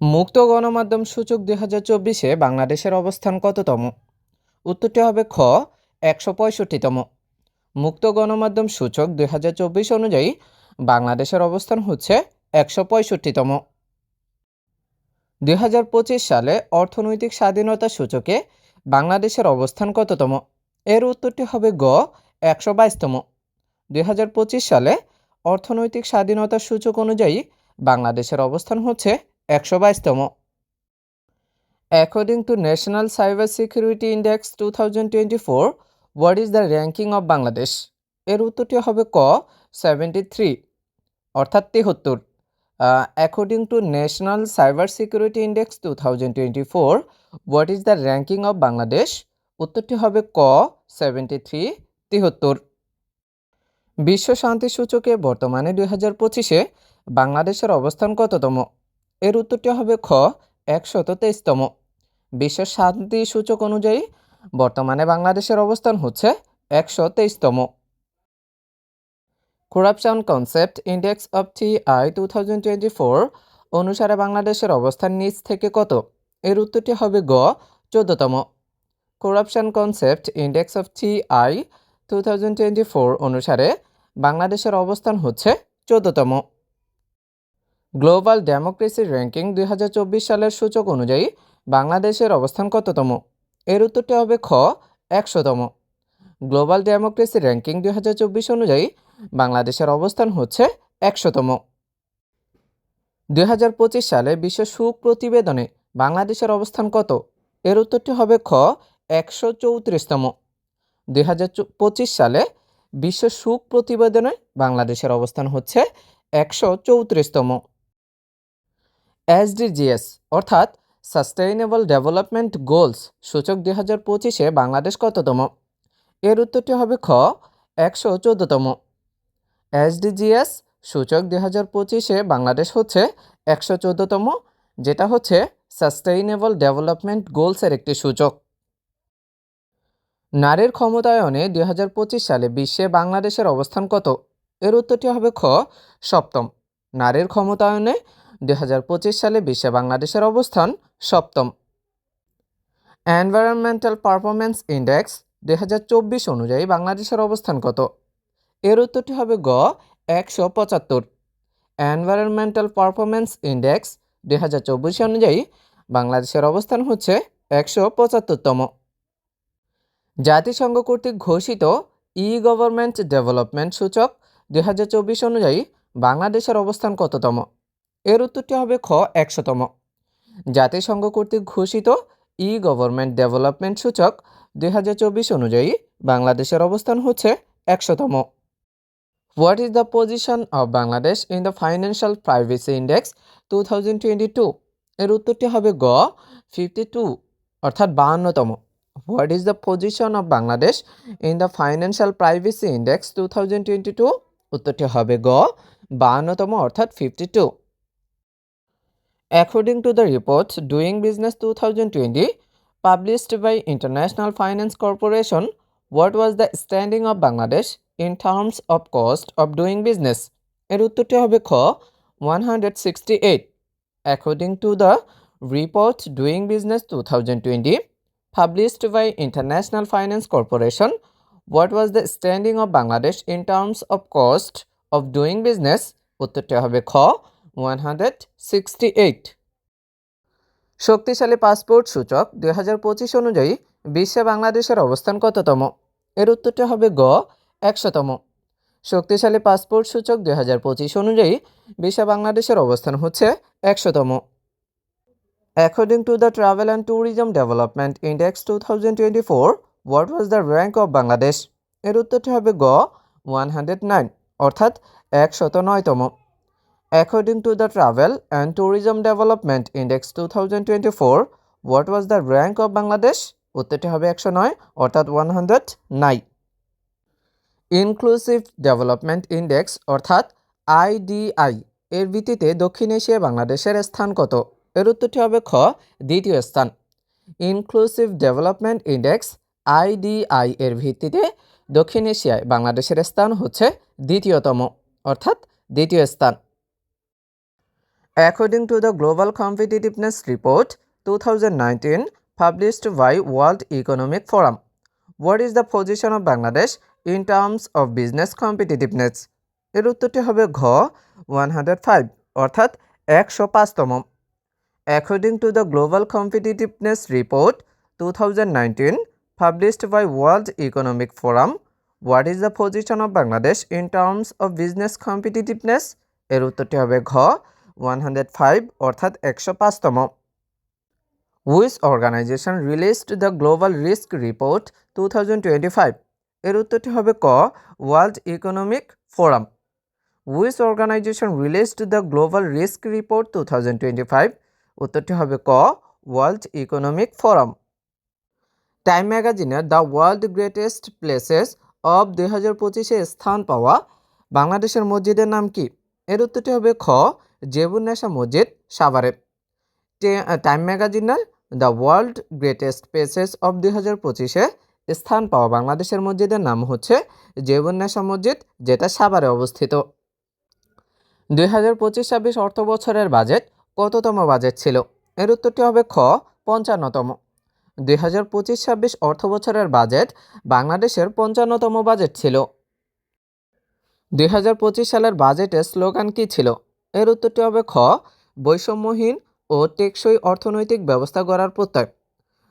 মুক্ত গণমাধ্যম সূচক 2024-এ বাংলাদেশের অবস্থান কততম? উত্তরটি হবে খ 165তম। মুক্ত গণমাধ্যম সূচক 2024 অনুযায়ী বাংলাদেশের অবস্থান হচ্ছে 165তম। 2025 সালে অর্থনৈতিক স্বাধীনতা সূচকে বাংলাদেশের অবস্থান কততম? এর উত্তরটি হবে গ 122তম। 2025 সালে অর্থনৈতিক স্বাধীনতা সূচক অনুযায়ী বাংলাদেশের অবস্থান হচ্ছে 122তম। According to National Cyber Security Index 2024, what is the ranking of Bangladesh? এর উত্তরটি হবে ক 73 অর্থাৎ 73। According to National Cyber Security Index 2024, what is the ranking of Bangladesh? উত্তরটি হবে ক 73 73। বিশ্ব শান্তি সূচকে বর্তমানে 2025-এ বাংলাদেশের অবস্থান কততম? এর উত্তরটি হবে খ 123তম। বিশ্ব শান্তি সূচক অনুযায়ী বর্তমানে বাংলাদেশের অবস্থান হচ্ছে 123তম। Corruption concept index of TI 2024 অনুসারে বাংলাদেশের অবস্থান নিচ থেকে কত? এর উত্তরটি হবে গ 14তম। Corruption concept index of TI 2024 অনুসারে বাংলাদেশের অবস্থান হচ্ছে 14তম। গ্লোবাল ডেমোক্রেসি র্যাঙ্কিং 2024 সালের সূচক অনুযায়ী বাংলাদেশের অবস্থান কততম? এর উত্তরটি হবে খ 100তম। গ্লোবাল ডেমোক্রেসি র্যাঙ্কিং 2024 অনুযায়ী বাংলাদেশের অবস্থান হচ্ছে 100তম। 2025 সালে বিশ্ব সুখ প্রতিবেদনে বাংলাদেশের অবস্থান কত? এর উত্তরটি হবে খ 134তম। 2025 সালে বিশ্ব সুখ প্রতিবেদনে বাংলাদেশের অবস্থান হচ্ছে 134তম। SDGs অর্থাৎ সাস্টেইনেবল ডেভেলপমেন্ট গোলস সূচক 2025-এ বাংলাদেশ কততম? এর উত্তরটি হবে খ 114তম। SDGs সূচক 2025-এ বাংলাদেশ হচ্ছে 114তম, যেটা হচ্ছে সাস্টেইনেবল ডেভেলপমেন্ট গোলসের একটি সূচক। নারীর ক্ষমতায়নে 2025 সালে বিশ্বে বাংলাদেশের অবস্থান কত? এর উত্তরটি হবে খ 7ম। নারীর ক্ষমতায়নে 2025 সালে বিশ্বে বাংলাদেশের অবস্থান 7ম। এনভায়রনমেন্টাল পারফরম্যান্স ইন্ডেক্স 2024 অনুযায়ী বাংলাদেশের অবস্থান কত? এর উত্তরটি হবে গ 175। এনভায়রনমেন্টাল পারফরম্যান্স ইন্ডেক্স 2024 অনুযায়ী বাংলাদেশের অবস্থান হচ্ছে 175তম। জাতিসংঘ কর্তৃক ঘোষিত ই-গভর্নমেন্ট ডেভেলপমেন্ট সূচক 2024 অনুযায়ী বাংলাদেশের অবস্থান কততম? এর উত্তরটি হবে খ 100তম। জাতিসংঘ কর্তৃক ঘোষিত ই-গভর্নমেন্ট ডেভেলপমেন্ট সূচক 2024 অনুযায়ী বাংলাদেশের অবস্থান হচ্ছে 100তম। What is the position of Bangladesh in the financial privacy index 2022? এর উত্তরটি হবে গ 52 অর্থাৎ 52তম। What is the position of Bangladesh in the financial privacy index 2022? উত্তরটি হবে গ 52তম অর্থাৎ 52। According to the report Doing Business 2020 published by International Finance Corporation, what was the standing of Bangladesh in terms of cost of doing business? এর উত্তরটি হবে খ 168। According to the report Doing Business 2020 published by International Finance Corporation, what was the standing of Bangladesh in terms of cost of doing business? উত্তরটি হবে খ 168। শক্তিশালী passport সূচক 2025 অনুযায়ী বিশ্বে বাংলাদেশের অবস্থান কততম? এর উত্তরটি হবে গ 100তম। শক্তিশালী পাসপোর্ট সূচক 2025 অনুযায়ী বিশ্বে বাংলাদেশের অবস্থান হচ্ছে 100তম। According to the Travel and Tourism Development Index 2024, what was the rank of Bangladesh? এর উত্তরটি হবে গ 109 অর্থাৎ 109তম। According to the Travel and Tourism Development Index 2024, what was the rank of Bangladesh? উত্তরটি হবে 109 অর্থাৎ 109। ইনক্লুসিভ ডেভেলপমেন্ট ইন্ডেক্স অর্থাৎ IDI এর ভিত্তিতে দক্ষিণ এশিয়ায় বাংলাদেশের স্থান কত? এর উত্তরটি হবে খ 2য় স্থান। ইনক্লুসিভ ডেভেলপমেন্ট ইন্ডেক্স IDI এর ভিত্তিতে দক্ষিণ এশিয়ায় বাংলাদেশের স্থান হচ্ছে 2য়তম অর্থাৎ 2য় স্থান। According to the Global Competitiveness Report 2019 published by World Economic Forum, what is the position of Bangladesh in terms of business competitiveness? এর উত্তরটি হবে ঘ 105 অর্থাৎ 105তম। According to the Global Competitiveness Report 2019 published by World Economic Forum, what is the position of Bangladesh in terms of business competitiveness? এর উত্তরটি হবে ঘ 105 অর্থাৎ 105তম। Which organization released the Global Risk Report 2025? এর উত্তরটি হবে ক World Economic Forum. Which organization released the Global Risk Report 2025? উত্তরটি হবে ক World Economic Forum. টাইম ম্যাগাজিনের the world greatest places of 2025-এ স্থান পাওয়া বাংলাদেশের মসজিদের নাম কি? এর উত্তরটি হবে খ জেবুন্নেসা মসজিদ সাভারে। টাইম ম্যাগাজিনের the world greatest places of 2025-এ স্থান পাওয়া বাংলাদেশের মসজিদের নাম হচ্ছে জেবুন্নেসা মসজিদ, যেটা সাভারে অবস্থিত। 2025-26 অর্থ বছরের বাজেট কততম বাজেট ছিল? এর উত্তরটি হবে খ 55তম। 2025-26 অর্থ বছরের বাজেট বাংলাদেশের 55তম বাজেট ছিল। 2025 সালের বাজেটের স্লোগান কি ছিল? এর উত্তরটি হবে খ বৈষম্যহীন ও টেকসই অর্থনৈতিক ব্যবস্থা গড়ার প্রত্যয়।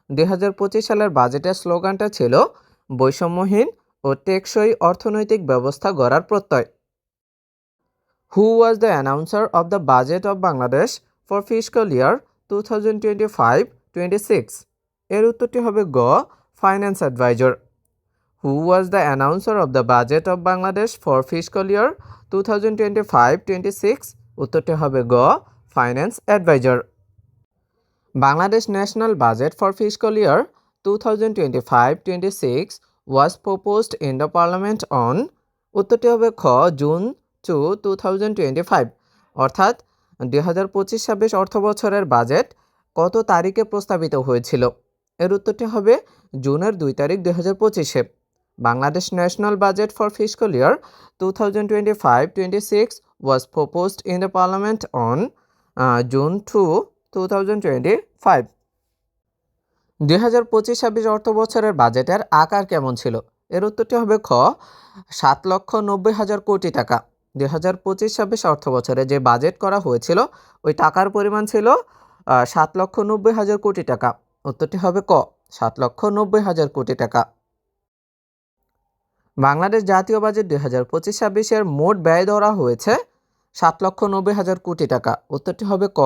2025 সালের বাজেটের স্লোগানটা ছিল বৈষম্যহীন ও টেকসই অর্থনৈতিক ব্যবস্থা গড়ার প্রত্যয়। Who was the announcer of the budget of Bangladesh for fiscal year 2025-26? এর উত্তরটি হবে গ finance adviser. Who was the announcer of the budget of Bangladesh for fiscal year 2025-26? উত্তরটি হবে গ finance adviser. Bangladesh national budget for fiscal year 2025-26 was proposed in the parliament on, উত্তরটি হবে খ জুন 2025 অর্থাৎ 2025-26 অর্থ বছরের বাজেট কত তারিখে প্রস্তাবিত হয়েছিল? এর উত্তরটি হবে জুনের 2 তারিখ 2025-এ। Bangladesh national budget for fiscal year 2025-26 was proposed in the parliament on June 2, 2025. 2025-26 অর্থ বছরের বাজেটের আকার কেমন ছিল? এর উত্তরটি হবে খ 7,90,000 কোটি টাকা। 2025-26 অর্থ বছরে যে বাজেট করা হয়েছিল ওই টাকার পরিমাণ ছিল 7,90,000 কোটি টাকা। উত্তরটি হবে ক 7,90,000 কোটি টাকা। বাংলাদেশ জাতীয় বাজেট 2025-26-এর মোট ব্যয় ধরা হয়েছে 7,90,000 কোটি টাকা। উত্তরটি হবে ক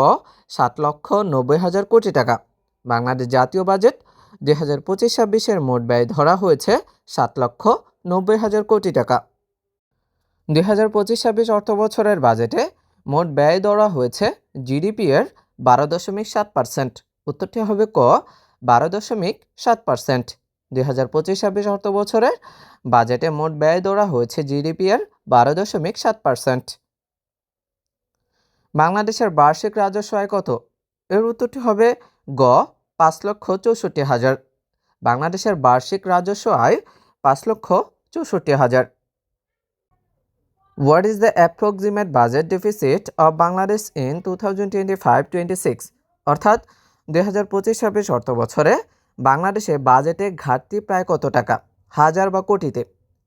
7,90,000 কোটি টাকা। বাংলাদেশ জাতীয় বাজেট 2025-26-এর মোট ব্যয় ধরা হয়েছে 7,90,000 কোটি টাকা। 2025-26 অর্থ বছরের বাজেটে মোট ব্যয় ধরা হয়েছে জিডিপি এর 12.7%। উত্তরটি হবে ক 12.7%। 2025-26 অর্থ বছরের বাজেটে মোট ব্যয় ধরা হয়েছে জিডিপি এর 12.7%। বাংলাদেশের বার্ষিক রাজস্ব আয় কত? এর উত্তরটি হবে গ 5,64,000। বাংলাদেশের বার্ষিক রাজস্ব আয় 5,64,000। What is the approximate budget deficit of Bangladesh in 2025-26? অর্থাৎ 2025-26 অর্থ বছরে বাংলাদেশে বাজেটে ঘাটতি প্রায় কত টাকা, হাজার বা কোটিতে?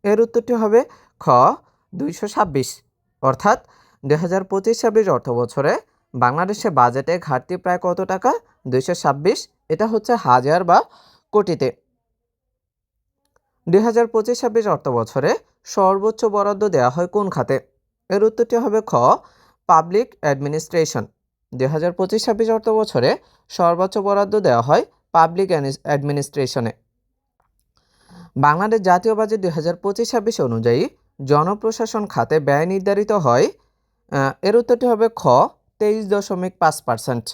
এর উত্তরটি হবে খ 226। অর্থাৎ 2025-26 অর্থ বছরে বাংলাদেশে বাজেটে ঘাটতি প্রায় কত টাকা? 226। এটা হচ্ছে হাজার বা কোটিতে। 2025-26 অর্থ বছরে সর্বোচ্চ বরাদ্দ দেওয়া হয় কোন খাতে? এর উত্তরটি হবে খ পাবলিক অ্যাডমিনিস্ট্রেশন। 2025-26 অর্থ বছরে সর্বোচ্চ বরাদ্দ দেওয়া হয় পাবলিক অ্যাডমিনিস্ট্রেশনে। বাংলাদেশ জাতীয় বাজেট 2025-26 অনুযায়ী জনপ্রশাসন খাতে ব্যয় নির্ধারিত হয়, এর উত্তরটি হবে খ 23.5%।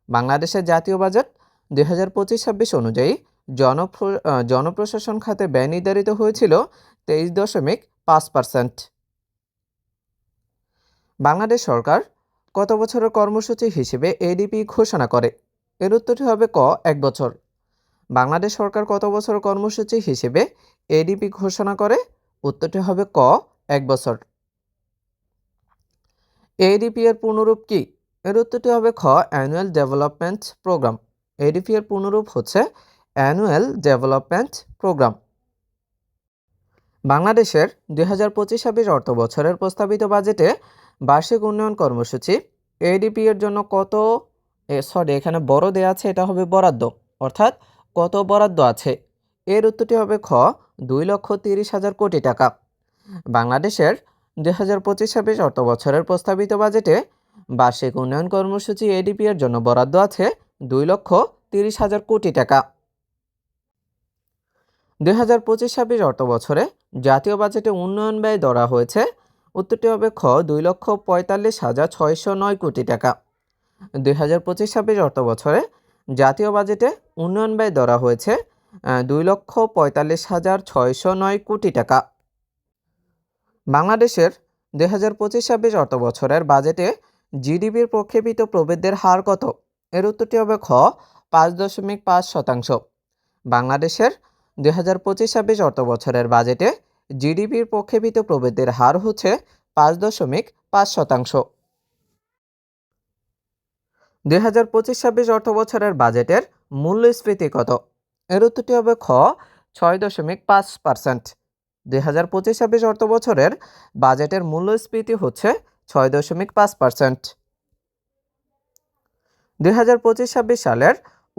বাংলাদেশের জাতীয় বাজেট 2025-26 অনুযায়ী জনপ্রশাসন খাতে ব্যয় নির্ধারিত হয়েছিল 23.5%। বাংলাদেশ সরকার কত বছরের কর্মসূচি হিসেবে এডিপি ঘোষণা করে? এর উত্তরটি হবে ক 1 বছর। বাংলাদেশ সরকার কত বছরের কর্মসূচি হিসেবে এডিপি ঘোষণা করে? উত্তরটি হবে ক 1 বছর। এডিপি এর পূর্ণরূপ কি? এর উত্তরটি হবে খ অ্যানুয়াল ডেভেলপমেন্ট প্রোগ্রাম। এডিপি এর পূর্ণরূপ হচ্ছে অ্যানুয়াল ডেভেলপমেন্ট প্রোগ্রাম। বাংলাদেশের 2025-26 অর্থ বছরের প্রস্তাবিত বাজেটে বার্ষিক উন্নয়ন কর্মসূচি এডিপি এর জন্য কত এখানে বড় দেয়া আছে, এটা হবে বরাদ্দ, অর্থাৎ কত বরাদ্দ আছে। এর উত্তরটি হবে খ 2,30,000 কোটি টাকা। বাংলাদেশের 2025-26 অর্থ বছরের প্রস্তাবিত বাজেটে বার্ষিক উন্নয়ন কর্মসূচি এডিপি এর জন্য বরাদ্দ আছে 2,30,000 কোটি টাকা। 2025-26 অর্থ বছরে জাতীয় বাজেটে উন্নয়ন ব্যয় ধরা হয়েছে। উত্তরটি হবে খ 2,45,609 কোটি টাকা। 2025-26 অর্থ বছরে জাতীয় বাজেটে উন্নয়ন ব্যয় ধরা হয়েছে 2,45,609 কোটি টাকা। বাংলাদেশের 2025-26 অর্থ বছরের বাজেটে জিডিপির প্রক্ষেপিত প্রবৃদ্ধির হার কত? এর উত্তরটি হবে খ 5.5%। বাংলাদেশের 2025-26 অর্থ বছরের বাজেটে জিডিপির প্রক্ষেপিত প্রবৃদ্ধির হার হচ্ছে 5.5%। 2025-26 অর্থ বছরের বাজেটের মূল্যস্ফীতি কত? এর উত্তরটি হবে খ 6.5%। 2025-26 অর্থ বছরের বাজেটের মূল্যস্ফীতি হচ্ছে 6.5%। 2025-26 সালের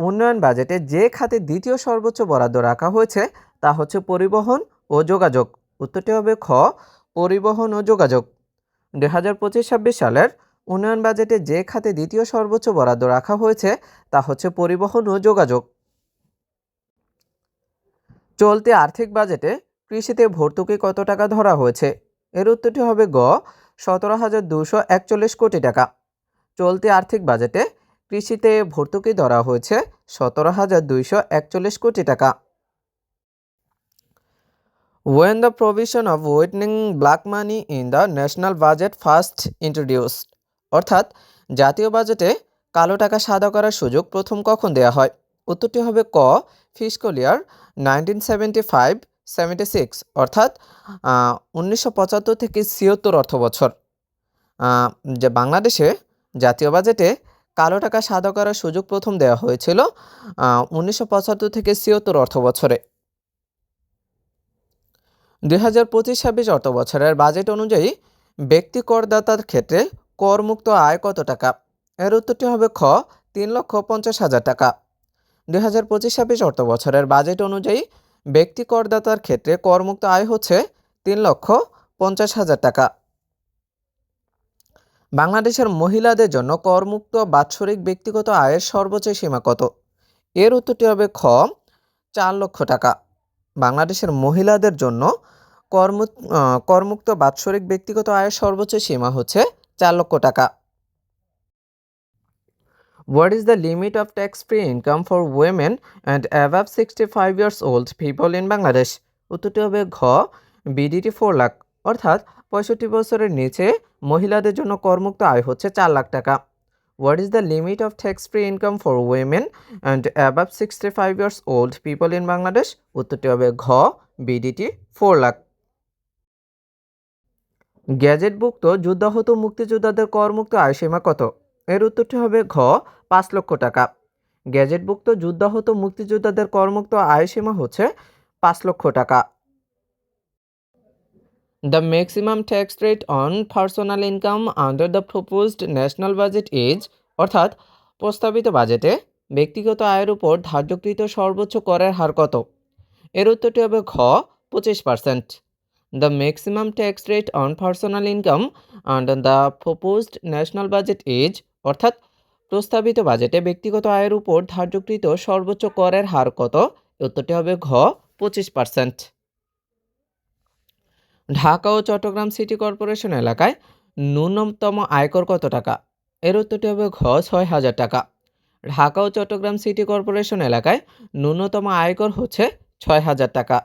উন্নয়ন বাজেটে যে খাতে দ্বিতীয় সর্বোচ্চ বরাদ্দ রাখা হয়েছে তা হচ্ছে পরিবহন ও যোগাযোগ। উত্তরটি হবে খ পরিবহন ও যোগাযোগ। 2025-26 সালের উন্নয়ন বাজেটে যে খাতে দ্বিতীয় সর্বোচ্চ বরাদ্দ রাখা হয়েছে তা হচ্ছে পরিবহন ও যোগাযোগ। চলতি আর্থিক বাজেটে কৃষিতে ভর্তুকি কত টাকা ধরা হয়েছে? এর উত্তরটি হবে গ 17,241 কোটি টাকা। চলতি আর্থিক বাজেটে কৃষিতে ভর্তুকি ধরা হয়েছে 17,241 কোটি টাকা। When the provision of whitening black money in the national budget first introduced, অর্থাৎ জাতীয় বাজেটে কালো টাকা সাদা করার সুযোগ প্রথম কখন দেয়া হয়? উত্তরটি হবে ক ফিস্ক্যাল ইয়ার 1975-76, অর্থাৎ 1975 থেকে 76 অর্থ বছর। যে বাংলাদেশে জাতীয় বাজেটে কালো টাকা সাদা করার সুযোগ প্রথম দেওয়া হয়েছিল 1975 থেকে 76 অর্থ বছরে। 2025-26 অর্থ বছরের বাজেট অনুযায়ী ব্যক্তি করদাতার ক্ষেত্রে করমুক্ত আয় কত টাকা? এর উত্তরটি হবে খ 3,50,000 টাকা। 2025-26 অর্থ বছরের বাজেট অনুযায়ী ব্যক্তি করদাতার ক্ষেত্রে করমুক্ত আয় হচ্ছে 3,50,000 টাকা। বাংলাদেশের মহিলাদের জন্য করমুক্ত বাৎসরিক ব্যক্তিগত আয়ের সর্বোচ্চ সীমা কত? এর উত্তরটি হবে খ 4 লক্ষ টাকা। বাংলাদেশের মহিলাদের জন্য করমুক্ত বাৎসরিক ব্যক্তিগত আয়ের সর্বোচ্চ সীমা হচ্ছে 4 লক্ষ টাকা। What is the limit of tax-free income for women and above 65 years old people in Bangladesh? উত্তরটি হবে ঘ বিডিটি 4 লাখ, অর্থাৎ 65 বছরের নিচে মহিলাদের জন্য করমুক্ত আয় হচ্ছে 4 লাখ টাকা। What is the limit of tax-free income for women and above 65 years old people in Bangladesh? উত্তরটি হবে ঘ বিডিটি 4 লাখ। গ্যাজেটভুক্ত যুদ্ধাহত মুক্তিযোদ্ধাদের করমুক্ত আয়সীমা কত? এর উত্তরটি হবে ঘ 5 লক্ষ টাকা। গ্যাজেটভুক্ত যুদ্ধাহত মুক্তিযোদ্ধাদের করমুক্ত আয়সীমা হচ্ছে 5 লক্ষ টাকা। The maximum tax rate on personal income under the proposed national budget is, অর্থাৎ প্রস্তাবিত বাজেটে ব্যক্তিগত আয়ের উপর ধার্যকৃত সর্বোচ্চ করের হার কত? এর উত্তরটি হবে ঘ 25%। The maximum tax rate on personal income under the proposed national budget is, অর্থাৎ প্রস্তাবিত বাজেটে ব্যক্তিগত আয়ের উপর ধার্যকৃত সর্বোচ্চ করের হার কত? উত্তরটি হবে ঘ 25%। ঢাকা ও চট্টগ্রাম সিটি কর্পোরেশন এলাকায় ন্যূনতম আয়কর কত টাকা? এর উত্তরটি হবে ঘ 6,000 টাকা। ঢাকা ও চট্টগ্রাম সিটি কর্পোরেশন এলাকায় ন্যূনতম আয়কর হচ্ছে 6,000 টাকা।